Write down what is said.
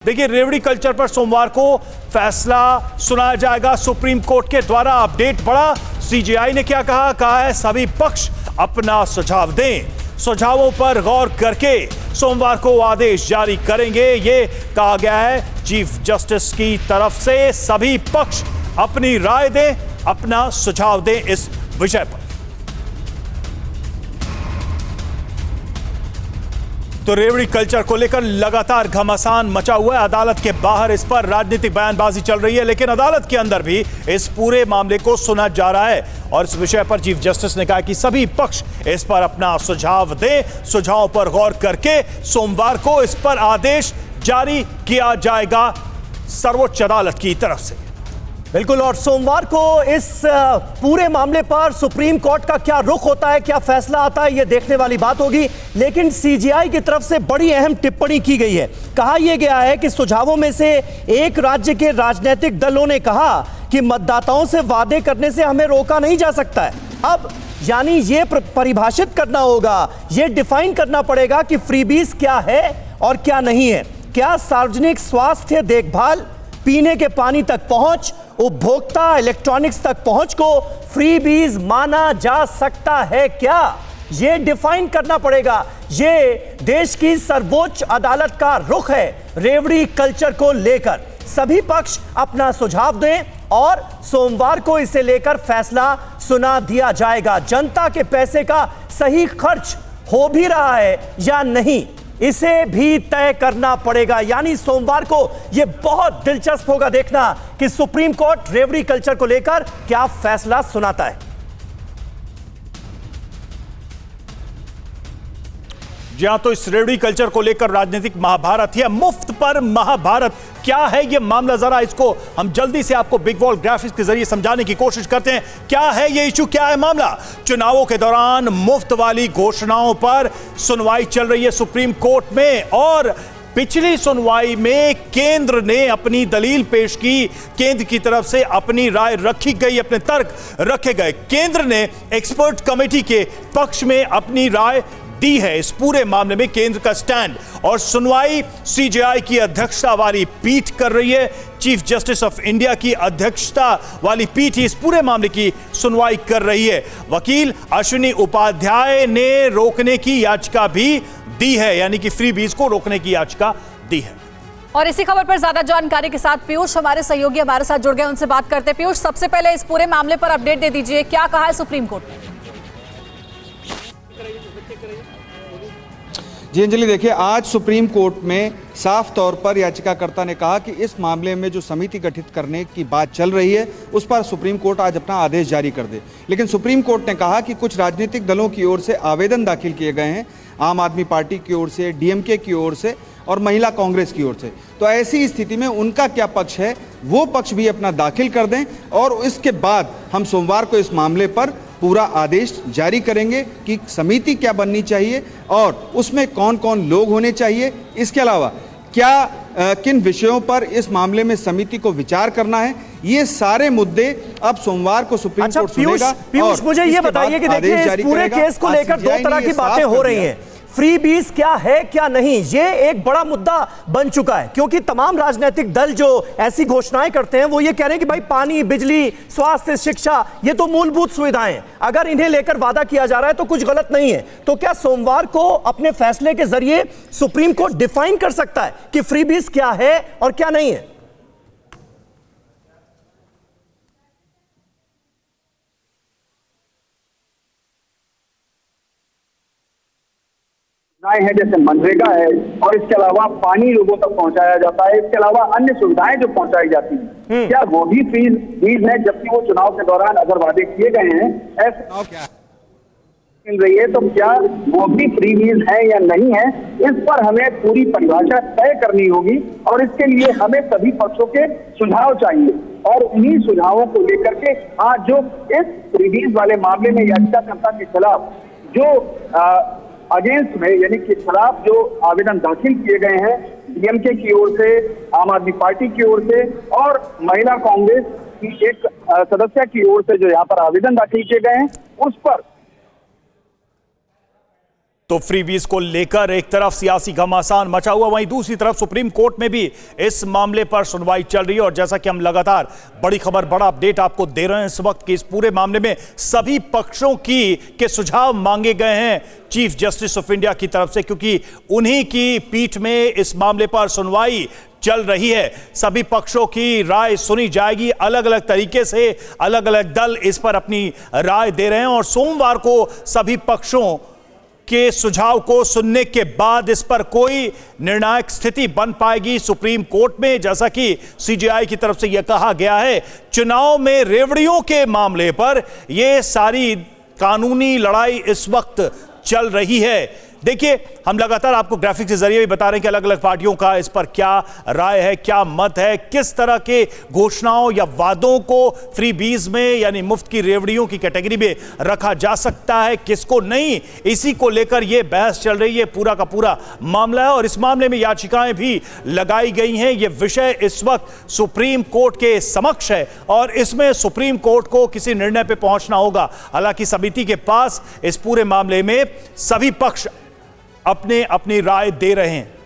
देखिए, रेवड़ी कल्चर पर सोमवार को फैसला सुनाया जाएगा सुप्रीम कोर्ट के द्वारा। अपडेट बढ़ा, सीजेआई ने क्या कहा है सभी पक्ष अपना सुझाव दें, सुझावों पर गौर करके सोमवार को आदेश जारी करेंगे, ये कहा गया है चीफ जस्टिस की तरफ से। सभी पक्ष अपनी राय दें, अपना सुझाव दें इस विषय पर। तो रेवड़ी कल्चर को लेकर लगातार घमासान मचा हुआ है। अदालत के बाहर इस पर राजनीतिक बयानबाजी चल रही है, लेकिन अदालत के अंदर भी इस पूरे मामले को सुना जा रहा है और इस विषय पर चीफ जस्टिस ने कहा कि सभी पक्ष इस पर अपना सुझाव दें, सुझावों पर गौर करके सोमवार को इस पर आदेश जारी किया जाएगा सर्वोच्च अदालत की तरफ से। बिल्कुल, और सोमवार को इस पूरे मामले पर सुप्रीम कोर्ट का क्या रुख होता है, क्या फैसला आता है, यह देखने वाली बात होगी। लेकिन सीजेआई की तरफ से बड़ी अहम टिप्पणी की गई है। कहा यह गया है कि सुझावों में से एक राज्य के राजनीतिक दलों ने कहा कि मतदाताओं से वादे करने से हमें रोका नहीं जा सकता है। अब यानी ये परिभाषित करना होगा, ये डिफाइन करना पड़ेगा कि फ्रीबीज क्या है और क्या नहीं है। क्या सार्वजनिक स्वास्थ्य देखभाल, पीने के पानी तक पहुंच, उपभोक्ता इलेक्ट्रॉनिक्स तक पहुंच को फ्रीबीज माना जा सकता है? क्या यह डिफाइन करना पड़ेगा। यह देश की सर्वोच्च अदालत का रुख है रेवड़ी कल्चर को लेकर। सभी पक्ष अपना सुझाव दें और सोमवार को इसे लेकर फैसला सुना दिया जाएगा। जनता के पैसे का सही खर्च हो भी रहा है या नहीं, इसे भी तय करना पड़ेगा। यानी सोमवार को यह बहुत दिलचस्प होगा देखना कि सुप्रीम कोर्ट रेवड़ी कल्चर को लेकर क्या फैसला सुनाता है। जी हां, तो इस रेवड़ी कल्चर को लेकर राजनीतिक महाभारत है, मुफ्त पर महाभारत। क्या है ये मामला, जरा इसको हम जल्दी से आपको बिग वॉल ग्राफिक्स के जरिए समझाने की कोशिश करते हैं। क्या है ये इशू, क्या है मामला? चुनावों के दौरान मुफ्त वाली घोषणाओं पर सुनवाई चल रही है सुप्रीम कोर्ट में और पिछली सुनवाई में केंद्र ने अपनी दलील पेश की, केंद्र की तरफ से अपनी राय रखी गई, अपने तर्क रखे गए। केंद्र ने एक्सपर्ट कमेटी के पक्ष में अपनी राय दी है इस पूरे मामले में, केंद्र का स्टैंड। और सुनवाई सीजेआई की अध्यक्षता वाली पीठ कर रही है, चीफ जस्टिस ऑफ इंडिया की अध्यक्षता वाली पीठ इस पूरे मामले की सुनवाई कर रही है। वकील अश्विनी उपाध्याय ने रोकने की याचिका भी दी है, यानी कि फ्रीबीज को रोकने की याचिका दी है। और इसी खबर पर ज्यादा जानकारी के साथ पीयूष हमारे सहयोगी हमारे साथ जुड़ गए, उनसे बात करते हैं। पीयूष, सबसे पहले इस पूरे मामले पर अपडेट दे दीजिए, क्या कहा है सुप्रीम कोर्ट ने? जी अंजलि, देखिए, आज सुप्रीम कोर्ट में साफ तौर पर याचिकाकर्ता ने कहा कि इस मामले में जो समिति गठित करने की बात चल रही है उस पर सुप्रीम कोर्ट आज अपना आदेश जारी कर दे। लेकिन सुप्रीम कोर्ट ने कहा कि कुछ राजनीतिक दलों की ओर से आवेदन दाखिल किए गए हैं, आम आदमी पार्टी की ओर से, डीएमके की ओर से और महिला कांग्रेस की ओर से। तो ऐसी स्थिति में उनका क्या पक्ष है वो पक्ष भी अपना दाखिल कर दें और इसके बाद हम सोमवार को इस मामले पर पूरा आदेश जारी करेंगे कि समिति क्या बननी चाहिए और उसमें कौन कौन लोग होने चाहिए, इसके अलावा क्या किन विषयों पर इस मामले में समिति को विचार करना है। ये सारे मुद्दे अब सोमवार को सुप्रीम कोर्ट सुनेगा। पीयूष, मुझे ये बताइए कि देखिए इस पूरे केस को लेकर दो तरह की बातें हो रही हैं। फ्रीबीज क्या है क्या नहीं, ये एक बड़ा मुद्दा बन चुका है, क्योंकि तमाम राजनीतिक दल जो ऐसी घोषणाएं करते हैं वो ये कह रहे हैं कि भाई पानी, बिजली, स्वास्थ्य, शिक्षा, ये तो मूलभूत सुविधाएं हैं, अगर इन्हें लेकर वादा किया जा रहा है तो कुछ गलत नहीं है। तो क्या सोमवार को अपने फैसले के जरिए सुप्रीम कोर्ट डिफाइन कर सकता है कि फ्रीबीज क्या है और क्या नहीं है? है जैसे मनरेगा है और इसके अलावा पानी लोगों तक पहुंचाया जाता है, इसके अलावा अन्य सुविधाएं जो पहुंचाई जाती हैं, क्या वो भी फ्रीज है? जबकि वो चुनाव के दौरान अगर वादे किए गए हैं ऐसे मिल रही है, तो क्या वो भी फ्रीबीज है या नहीं है, इस पर हमें पूरी परिभाषा तय करनी होगी और इसके लिए हमें सभी पक्षों के सुझाव चाहिए। और उन्हीं सुझावों को लेकर के आज जो इस फ्रीबीज वाले मामले में याचिकाकर्ता के खिलाफ जो अगेंस्ट में यानी के खिलाफ जो आवेदन दाखिल किए गए हैं डीएमके की ओर से, आम आदमी पार्टी की ओर से और महिला कांग्रेस की एक सदस्य की ओर से जो यहाँ पर आवेदन दाखिल किए गए हैं, उस पर तो फ्रीबीज को लेकर एक तरफ सियासी घमासान मचा हुआ, वहीं दूसरी तरफ सुप्रीम कोर्ट में भी इस मामले पर सुनवाई चल रही है। और जैसा कि हम लगातार बड़ी खबर, बड़ा अपडेट आपको दे रहे हैं इस वक्त कि इस पूरे मामले में सभी पक्षों के सुझाव मांगे गए हैं चीफ जस्टिस ऑफ इंडिया की तरफ से, क्योंकि उन्हीं की पीठ में इस मामले पर सुनवाई चल रही है। सभी पक्षों की राय सुनी जाएगी, अलग अलग तरीके से अलग अलग दल इस पर अपनी राय दे रहे हैं और सोमवार को सभी पक्षों के सुझाव को सुनने के बाद इस पर कोई निर्णायक स्थिति बन पाएगी सुप्रीम कोर्ट में। जैसा कि सीजेआई की तरफ से यह कहा गया है, चुनाव में रेवड़ियों के मामले पर यह सारी कानूनी लड़ाई इस वक्त चल रही है। देखिए, हम लगातार आपको ग्राफिक्स के जरिए भी बता रहे हैं कि अलग अलग पार्टियों का इस पर क्या राय है, क्या मत है, किस तरह के घोषणाओं या वादों को फ्री बीज में यानी मुफ्त की रेवड़ियों की कैटेगरी में रखा जा सकता है, किसको नहीं। इसी को लेकर यह बहस चल रही है, पूरा का पूरा मामला है और इस मामले में याचिकाएं भी लगाई गई हैं। यह विषय इस वक्त सुप्रीम कोर्ट के समक्ष है और इसमें सुप्रीम कोर्ट को किसी निर्णय पर पहुंचना होगा। हालांकि समिति के पास इस पूरे मामले में सभी पक्ष अपनी राय दे रहे हैं।